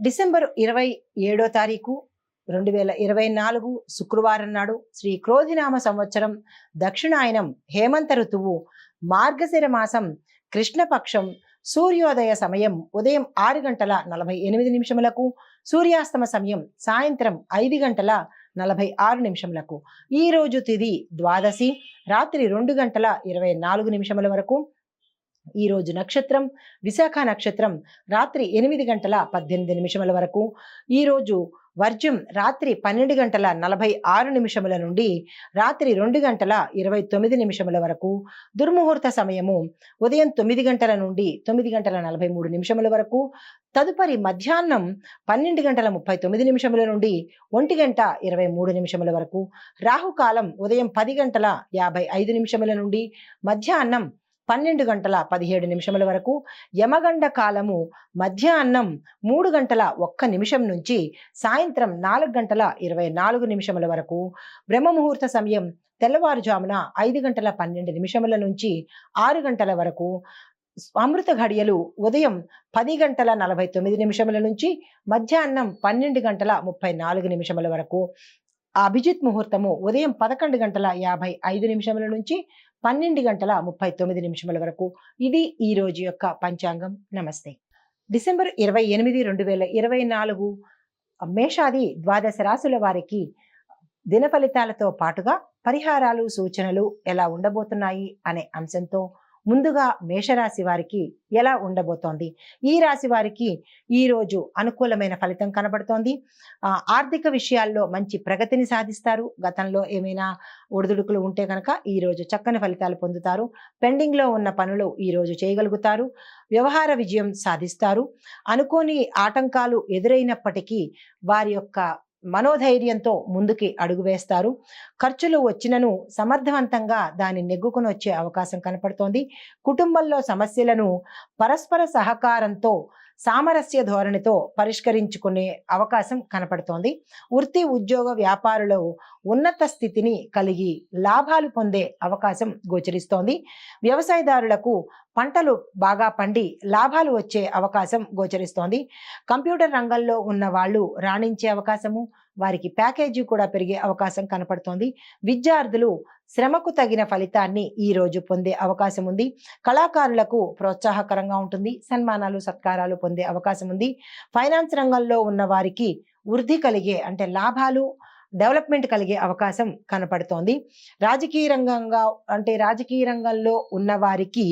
December 27 తారీఖు 2024 శుక్రవారం నాడు శ్రీ క్రోధినామ సంవత్సరం దక్షిణాయనం హేమంత ఋతువు మార్గశిర మాసం కృష్ణపక్షం సూర్యోదయ సమయం ఉదయం 6:48 సూర్యాస్తమ సమయం సాయంత్రం 5:46 ఈ రోజు తిథి ద్వాదశి రాత్రి 2:24 వరకు. ఈ రోజు నక్షత్రం విశాఖ నక్షత్రం రాత్రి 8:18 వరకు. ఈ రోజు వర్జ్యం రాత్రి 12:46 నుండి రాత్రి 2:29 వరకు. దుర్ముహూర్త సమయము ఉదయం 9 గంటల నుండి 9:43 వరకు. తదుపరి మధ్యాహ్నం 12:39 నుండి 1:23 వరకు. రాహుకాలం ఉదయం 10:55 నుండి మధ్యాహ్నం 12:17 వరకు. యమగండ కాలము మధ్యాహ్నం 3:01 నుంచి సాయంత్రం 4:24 వరకు. బ్రహ్మముహూర్త సమయం తెల్లవారుజామున 5:12 నుంచి 6 గంటల వరకు. అమృత ఘడియలు ఉదయం 10:49 నుంచి మధ్యాహ్నం 12:34 వరకు. అభిజిత్ ముహూర్తము ఉదయం 11:55 నుంచి 12:39 వరకు. ఇది ఈ రోజు యొక్క పంచాంగం. నమస్తే. డిసెంబర్ 28, 2024 మేషాది ద్వాదశ రాశుల వారికి దిన ఫలితాలతో పాటుగా పరిహారాలు సూచనలు ఎలా ఉండబోతున్నాయి అనే అంశంతో ముందుగా మేషరాశి వారికి ఎలా ఉండబోతోంది. ఈ రాశి వారికి ఈ రోజు అనుకూలమైన ఫలితం కనబడుతోంది. ఆర్థిక విషయాల్లో మంచి ప్రగతిని సాధిస్తారు. గతంలో ఏమైనా ఒడిదుడుకులు ఉంటే కనుక ఈ రోజు చక్కని ఫలితాలు పొందుతారు. పెండింగ్ లో ఉన్న పనులు ఈ రోజు చేయగలుగుతారు. వ్యవహార విజయం సాధిస్తారు. అనుకోని ఆటంకాలు ఎదురైనప్పటికీ వారి యొక్క మనోధైర్యంతో ముందుకి అడుగు వేస్తారు. ఖర్చులు వచ్చినను సమర్థవంతంగా దాన్ని నెగ్గుకొని వచ్చే అవకాశం కనపడుతోంది. కుటుంబంలో సమస్యలను పరస్పర సహకారంతో సామరస్య ధోరణితో పరిష్కరించుకునే అవకాశం కనపడుతోంది. వృత్తి ఉద్యోగ వ్యాపారులు ఉన్నత స్థితిని కలిగి లాభాలు పొందే అవకాశం గోచరిస్తోంది. వ్యవసాయదారులకు పంటలు బాగా పండి లాభాలు వచ్చే అవకాశం గోచరిస్తోంది. కంప్యూటర్ రంగంలో ఉన్న వాళ్ళు రాణించే అవకాశము, వారికి ప్యాకేజీ కూడా పెరిగే అవకాశం కనపడుతోంది. విద్యార్థులు శ్రమకు తగిన ఫలితాన్ని ఈ రోజు పొందే అవకాశం ఉంది. కళాకారులకు ప్రోత్సాహకరంగా ఉంటుంది. సన్మానాలు సత్కారాలు పొందే అవకాశం ఉంది. ఫైనాన్స్ రంగంలో ఉన్న వారికి వృద్ధి కలిగే అంటే లాభాలు డెవలప్మెంట్ కలిగే అవకాశం కనపడుతోంది. రాజకీయ రంగంలో ఉన్న వారికి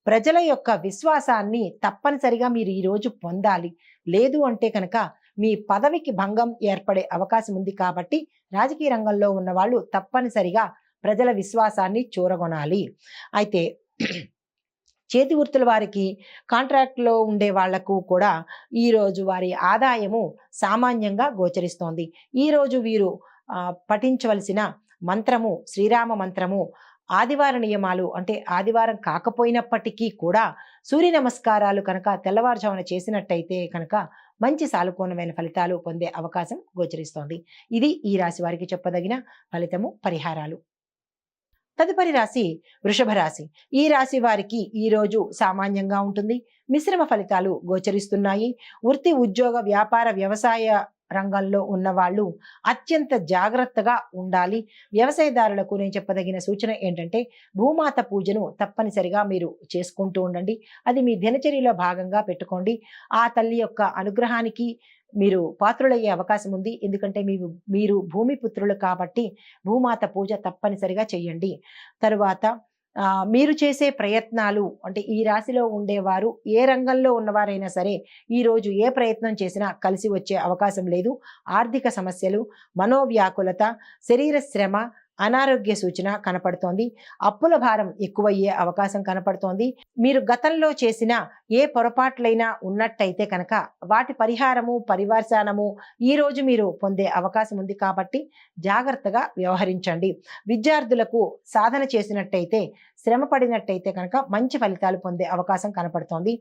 ప్రజల యొక్క విశ్వాసాన్ని తప్పనిసరిగా మీరు ఈ రోజు పొందాలి. లేదు అంటే కనుక మీ పదవికి భంగం ఏర్పడే అవకాశం ఉంది. కాబట్టి రాజకీయ రంగంలో ఉన్న వాళ్ళు తప్పనిసరిగా ప్రజల విశ్వాసాన్ని చూరగొనాలి. అయితే చేతి వృత్తుల వారికి కాంట్రాక్ట్లో ఉండే వాళ్లకు కూడా ఈరోజు వారి ఆదాయము సామాన్యంగా గోచరిస్తోంది. ఈరోజు వీరు పఠించవలసిన మంత్రము శ్రీరామ మంత్రము. ఆదివార నియమాలు అంటే ఆదివారం కాకపోయినప్పటికీ కూడా సూర్య నమస్కారాలు కనుక తెల్లవారుజామున చేసినట్టయితే కనుక మంచి సానుకూలమైన ఫలితాలు పొందే అవకాశం గోచరిస్తోంది. ఇది ఈ రాశి వారికి చెప్పదగిన ఫలితము, పరిహారాలు. తదుపరి రాశి వృషభ రాశి. ఈ రాశి వారికి ఈ రోజు సామాన్యంగా ఉంటుంది. మిశ్రమ ఫలితాలు గోచరిస్తున్నాయి. వృత్తి ఉద్యోగ వ్యాపార వ్యవసాయ రంగంలో ఉన్న వాళ్ళు అత్యంత జాగ్రత్తగా ఉండాలి. వ్యవసాయదారులకు నేను చెప్పదగిన సూచన ఏంటంటే భూమాత పూజను తప్పనిసరిగా మీరు చేసుకుంటూ ఉండండి. అది మీ దినచర్యలో భాగంగా పెట్టుకోండి. ఆ తల్లి యొక్క అనుగ్రహానికి మీరు పాత్రులయ్యే అవకాశం ఉంది. ఎందుకంటే మీరు భూమి పుత్రులు కాబట్టి భూమాత పూజ తప్పనిసరిగా చెయ్యండి. తరువాత మీరు చేసే ప్రయత్నాలు అంటే ఈ రాశిలో ఉండేవారు ఏ రంగంలో ఉన్నవారైనా సరే ఈ రోజు ఏ ప్రయత్నం చేసినా కలిసి వచ్చే అవకాశం లేదు. ఆర్థిక సమస్యలు, మనోవ్యాకులత, శరీర శ్రమ, అనారోగ్య సూచన కనపడుతోంది. అప్పుల భారం ఎక్కువయ్యే అవకాశం కనపడుతోంది. మీరు గతంలో చేసిన ఏ పొరపాట్లైనా ఉన్నట్టయితే కనుక వాటి పరిహారము పరివర్తనము ఈ రోజు మీరు పొందే అవకాశం ఉంది. కాబట్టి జాగ్రత్తగా వ్యవహరించండి. విద్యార్థులకు సాధన చేసినట్టయితే శ్రమ పడినట్టయితే కనుక మంచి ఫలితాలు పొందే అవకాశం కనపడుతోంది.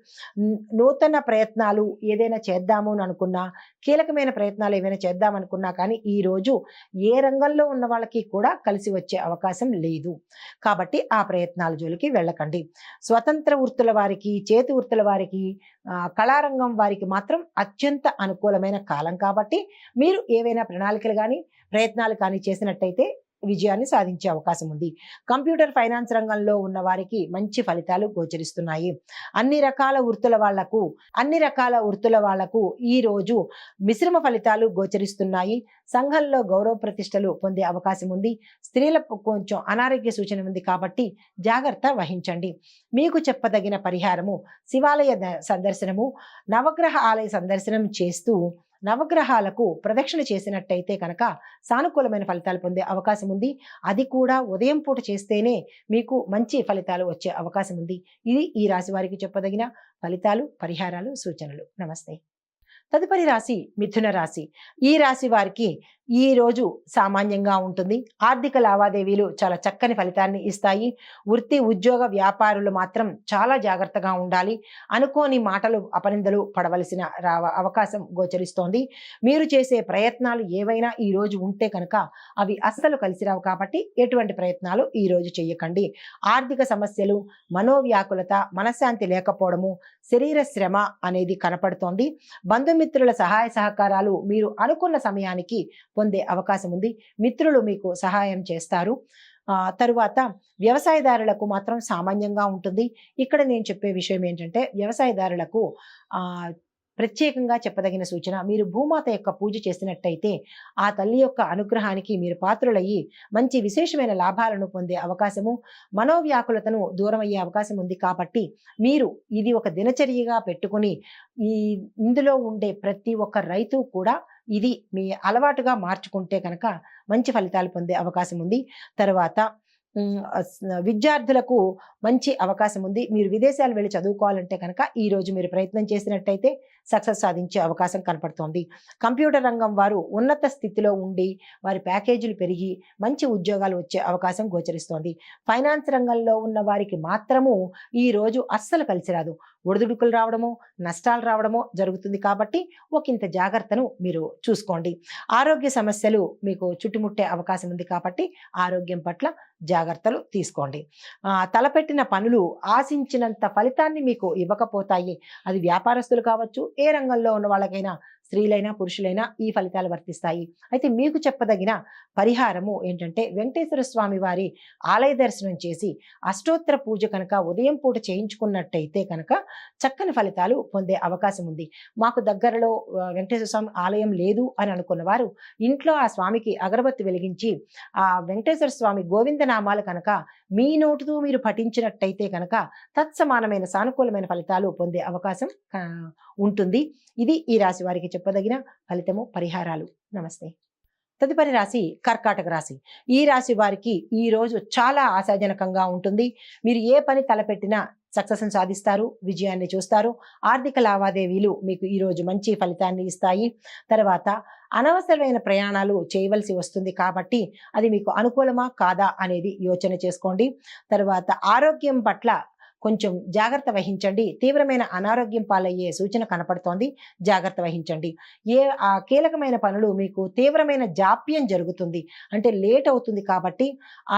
నూతన ప్రయత్నాలు ఏదైనా చేద్దాము అని అనుకున్నా, కీలకమైన ప్రయత్నాలు ఏవైనా చేద్దామనుకున్నా కానీ ఈరోజు ఏ రంగంలో ఉన్న వాళ్ళకి కూడా కలిసి వచ్చే అవకాశం లేదు. కాబట్టి ఆ ప్రయత్నాల జోలికి వెళ్ళకండి. స్వతంత్ర వృత్తుల వారికి, చేతి వృత్తుల వారికి, కళారంగం వారికి మాత్రం అత్యంత అనుకూలమైన కాలం కాబట్టి మీరు ఏవైనా ప్రణాళికలు కానీ ప్రయత్నాలు కానీ చేసినట్టయితే విజయాన్ని సాధించే అవకాశం ఉంది. కంప్యూటర్ ఫైనాన్స్ రంగంలో ఉన్న వారికి మంచి ఫలితాలు గోచరిస్తున్నాయి. అన్ని రకాల వృత్తుల వాళ్లకు ఈ రోజు మిశ్రమ ఫలితాలు గోచరిస్తున్నాయి. సంఘంలో గౌరవ ప్రతిష్టలు పొందే అవకాశం ఉంది. స్త్రీలకు కొంచెం అనారోగ్య సూచన ఉంది కాబట్టి జాగ్రత్త వహించండి. మీకు చెప్పదగిన పరిహారము శివాలయ సందర్శనము, నవగ్రహ ఆలయ సందర్శనం చేస్తూ నవగ్రహాలకు ప్రదక్షిణ చేసినట్టయితే కనుక సానుకూలమైన ఫలితాలు పొందే అవకాశం ఉంది. అది కూడా ఉదయం పూట చేస్తేనే మీకు మంచి ఫలితాలు వచ్చే అవకాశం ఉంది. ఇది ఈ రాశి వారికి చెప్పదగిన ఫలితాలు, పరిహారాలు, సూచనలు. నమస్తే. తదుపరి రాశి మిథున రాశి. ఈ రాశి వారికి ఈ రోజు సామాన్యంగా ఉంటుంది. ఆర్థిక లావాదేవీలు చాలా చక్కని ఫలితాన్ని ఇస్తాయి. వృత్తి, ఉద్యోగ, వ్యాపారులు మాత్రం చాలా జాగ్రత్తగా ఉండాలి. అనుకోని మాటలు, అపనిందలు పడవలసిన అవకాశం గోచరిస్తోంది. మీరు చేసే ప్రయత్నాలు ఏవైనా ఈ రోజు ఉంటే కనుక అవి అస్సలు కలిసిరావు కాబట్టి ఎటువంటి ప్రయత్నాలు ఈ రోజు చేయకండి. ఆర్థిక సమస్యలు, మనోవ్యాకులత, మనశ్శాంతి లేకపోవడము, శరీర శ్రమ అనేది కనపడుతోంది. బంధుమిత్రుల సహాయ సహకారాలు మీరు అనుకున్న సమయానికి పొందే అవకాశం ఉంది. మిత్రులు మీకు సహాయం చేస్తారు. తరువాత వ్యవసాయదారులకు మాత్రం సామాన్యంగా ఉంటుంది. ఇక్కడ నేను చెప్పే విషయం ఏంటంటే వ్యవసాయదారులకు ప్రత్యేకంగా చెప్పదగిన సూచన, మీరు భూమాత యొక్క పూజ చేసినట్టయితే ఆ తల్లి యొక్క అనుగ్రహానికి మీరు పాత్రులయ్యి మంచి విశేషమైన లాభాలను పొందే అవకాశము, మనోవ్యాకులతను దూరం అయ్యే అవకాశం ఉంది. కాబట్టి మీరు ఇది ఒక దినచర్యగా పెట్టుకుని ఇందులో ఉండే ప్రతి ఒక్క రైతు కూడా ఇది మీ అలవాటుగా మార్చుకుంటే కనుక మంచి ఫలితాలు పొందే అవకాశం ఉంది. తర్వాత విద్యార్థులకు మంచి అవకాశం ఉంది. మీరు విదేశాలు వెళ్ళి చదువుకోవాలంటే కనుక ఈ రోజు మీరు ప్రయత్నం చేసినట్టయితే సక్సెస్ సాధించే అవకాశం కనపడుతోంది. కంప్యూటర్ రంగం వారు ఉన్నత స్థితిలో ఉండి వారి ప్యాకేజీలు పెరిగి మంచి ఉద్యోగాలు వచ్చే అవకాశం గోచరిస్తోంది. ఫైనాన్స్ రంగంలో ఉన్న వారికి మాత్రము ఈ రోజు అస్సలు కలిసి రాదు. ఒడిదుడుకులు రావడమో, నష్టాలు రావడమో జరుగుతుంది. కాబట్టి ఒకంత జాగ్రత్తను మీరు చూసుకోండి. ఆరోగ్య సమస్యలు మీకు చుట్టుముట్టే అవకాశం ఉంది కాబట్టి ఆరోగ్యం పట్ల జాగ్రత్తలు తీసుకోండి. తలపెట్టిన పనులు ఆశించినంత ఫలితాన్ని మీకు ఇవ్వకపోతాయి. అది వ్యాపారస్తులు కావచ్చు, ఏ రంగంలో ఉన్న వాళ్ళకైనా, స్త్రీలైనా పురుషులైనా ఈ ఫలితాలు వర్తిస్తాయి. అయితే మీకు చెప్పదగిన పరిహారము ఏంటంటే వెంకటేశ్వర స్వామి వారి ఆలయ దర్శనం చేసి అష్టోత్తర పూజ కనుక ఉదయం పూట చేయించుకున్నట్టయితే కనుక చక్కని ఫలితాలు పొందే అవకాశం ఉంది. మాకు దగ్గరలో వెంకటేశ్వర స్వామి ఆలయం లేదు అని అనుకున్న వారు ఇంట్లో ఆ స్వామికి అగరబత్తి వెలిగించి ఆ వెంకటేశ్వర స్వామి గోవిందనామాలు కనుక మీ నోటుతో మీరు పఠించినట్టయితే కనుక తత్సమానమైన సానుకూలమైన ఫలితాలు పొందే అవకాశం ఉంటుంది. ఇది ఈ రాశి వారికి చెప్పదగిన ఫలితము, పరిహారాలు. నమస్తే. తదుపరి రాశి కర్కాటక రాశి. ఈ రాశి వారికి ఈ రోజు చాలా ఆశాజనకంగా ఉంటుంది. మీరు ఏ పని తలపెట్టినా సక్సెస్ సాధిస్తారు, విజయాన్ని చూస్తారు. ఆర్థిక లావాదేవీలు మీకు ఈ రోజు మంచి ఫలితాన్ని ఇస్తాయి. తర్వాత అనవసరమైన ప్రయాణాలు చేయవలసి వస్తుంది కాబట్టి అది మీకు అనుకూలమా కాదా అనేది యోచన చేసుకోండి. తర్వాత ఆరోగ్యం పట్ల కొంచెం జాగ్రత్త వహించండి. తీవ్రమైన అనారోగ్యం పాలయ్యే సూచన కనపడుతోంది. జాగ్రత్త వహించండి. కీలకమైన పనులు మీకు తీవ్రమైన జాప్యం జరుగుతుంది, అంటే లేట్ అవుతుంది. కాబట్టి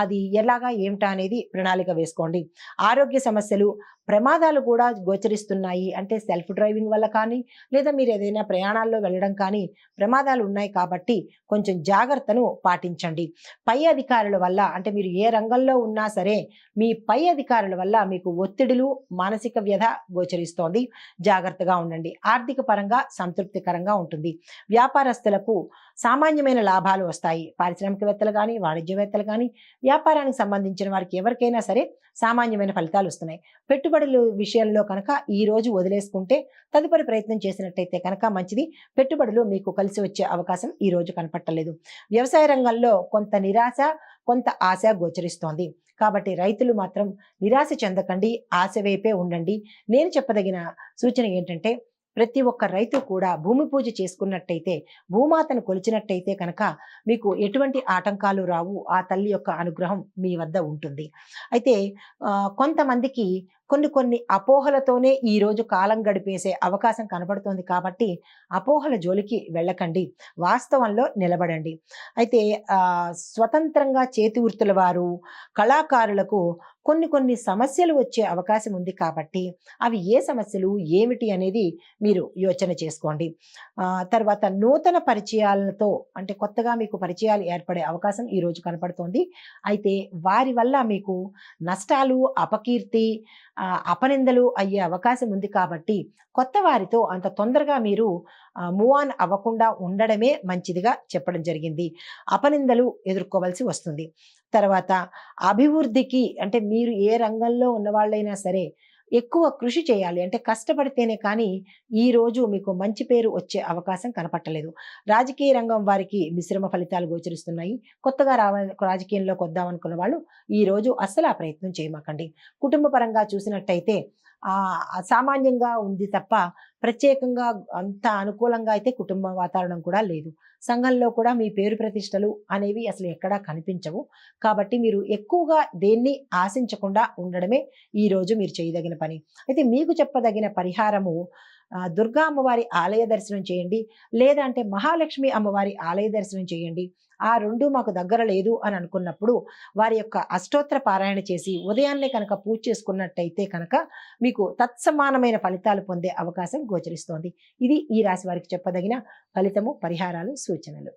అది ఎలాగా ఏమిటా అనేది ప్రణాళిక వేసుకోండి. ఆరోగ్య సమస్యలు, ప్రమాదాలు కూడా గోచరిస్తున్నాయి. అంటే సెల్ఫ్ డ్రైవింగ్ వల్ల కానీ లేదా మీరు ఏదైనా ప్రయాణాల్లో వెళ్ళడం కానీ ప్రమాదాలు ఉన్నాయి. కాబట్టి కొంచెం జాగ్రత్తను పాటించండి. పై అధికారుల వల్ల, అంటే మీరు ఏ రంగంలో ఉన్నా సరే మీ పై అధికారుల వల్ల మీకు ఒత్తిడులు, మానసిక వ్యధ గోచరిస్తోంది. జాగ్రత్తగా ఉండండి. ఆర్థిక పరంగా సంతృప్తికరంగా ఉంటుంది. వ్యాపారస్తులకు సామాన్యమైన లాభాలు వస్తాయి. పారిశ్రామికవేత్తలు కానీ, వాణిజ్యవేత్తలు కానీ, వ్యాపారానికి సంబంధించిన వారికి ఎవరికైనా సరే సామాన్యమైన ఫలితాలు వస్తున్నాయి. పెట్టుబడుల విషయంలో కనుక ఈ రోజు వదిలేసుకుంటే తదుపరి ప్రయత్నం చేసినట్టయితే కనుక మంచిది. పెట్టుబడులు మీకు కలిసి వచ్చే అవకాశం ఈ రోజు కనపట్టలేదు. వ్యవసాయ రంగంలో కొంత నిరాశ, కొంత ఆశ గోచరిస్తోంది. కాబట్టి రైతులు మాత్రం నిరాశ చెందకండి, ఆశ వైపే ఉండండి. నేను చెప్పదగిన సూచన ఏంటంటే ప్రతి ఒక్క రైతు కూడా భూమి పూజ చేసుకున్నట్టయితే, భూమాతను కొలిచినట్టయితే కనుక మీకు ఎటువంటి ఆటంకాలు రావు. ఆ తల్లి యొక్క అనుగ్రహం మీ వద్ద ఉంటుంది. అయితే కొంతమందికి కొన్ని అపోహలతోనే ఈరోజు కాలం గడిపేసే అవకాశం కనబడుతోంది కాబట్టి అపోహల జోలికి వెళ్ళకండి. వాస్తవంలో నిలబడండి. అయితే స్వతంత్రంగా చేతి వృత్తుల వారు, కళాకారులకు కొన్ని సమస్యలు వచ్చే అవకాశం ఉంది కాబట్టి అవి ఏ సమస్యలు ఏమిటి అనేది మీరు యోచన చేసుకోండి. తర్వాత నూతన పరిచయాలతో అంటే కొత్తగా మీకు పరిచయాలు ఏర్పడే అవకాశం ఈరోజు కనపడుతోంది. అయితే వారి వల్ల మీకు నష్టాలు, అపకీర్తి, అపనిందలు అయ్యే అవకాశం ఉంది కాబట్టి కొత్త వారితో అంత తొందరగా మీరు మూవ్ ఆన్ అవ్వకుండా ఉండడమే మంచిదిగా చెప్పడం జరిగింది. అపనిందలు ఎదుర్కోవాల్సి వస్తుంది. తర్వాత అభివృద్ధికి అంటే మీరు ఏ రంగంలో ఉన్నవాళ్ళైనా సరే ఎక్కువ కృషి చేయాలి. అంటే కష్టపడితేనే కానీ ఈరోజు మీకు మంచి పేరు వచ్చే అవకాశం కనపట్టలేదు. రాజకీయ రంగం వారికి మిశ్రమ ఫలితాలు గోచరిస్తున్నాయి. కొత్తగా రాజకీయంలోకి వద్దామనుకున్న వాళ్ళు ఈరోజు అస్సలు ఆ ప్రయత్నం చేయమాకండి. కుటుంబ పరంగా చూసినట్టయితే సామాన్యంగా ఉంది తప్ప ప్రత్యేకంగా అంత అనుకూలంగా అయితే కుటుంబ వాతావరణం కూడా లేదు. సంఘంలో కూడా మీ పేరు ప్రతిష్టలు అనేవి అసలు ఎక్కడా కనిపించవు. కాబట్టి మీరు ఎక్కువగా దేన్ని ఆశించకుండా ఉండడమే ఈరోజు మీరు చేయదగిన పని. అయితే మీకు చెప్పదగిన పరిహారము దుర్గా అమ్మవారి ఆలయ దర్శనం చేయండి. లేదా అంటే మహాలక్ష్మి అమ్మవారి ఆలయ దర్శనం చేయండి. ఆ రెండు మాకు దగ్గర లేదు అని అనుకున్నప్పుడు వారి యొక్క అష్టోత్తర పారాయణ చేసి ఉదయాన్నే కనుక పూజ చేసుకున్నట్టయితే కనుక మీకు తత్సమానమైన ఫలితాలు పొందే అవకాశం గోచరిస్తోంది. ఇది ఈ రాశి వారికి చెప్పదగిన ఫలితము, పరిహారాలు, సూచనలు.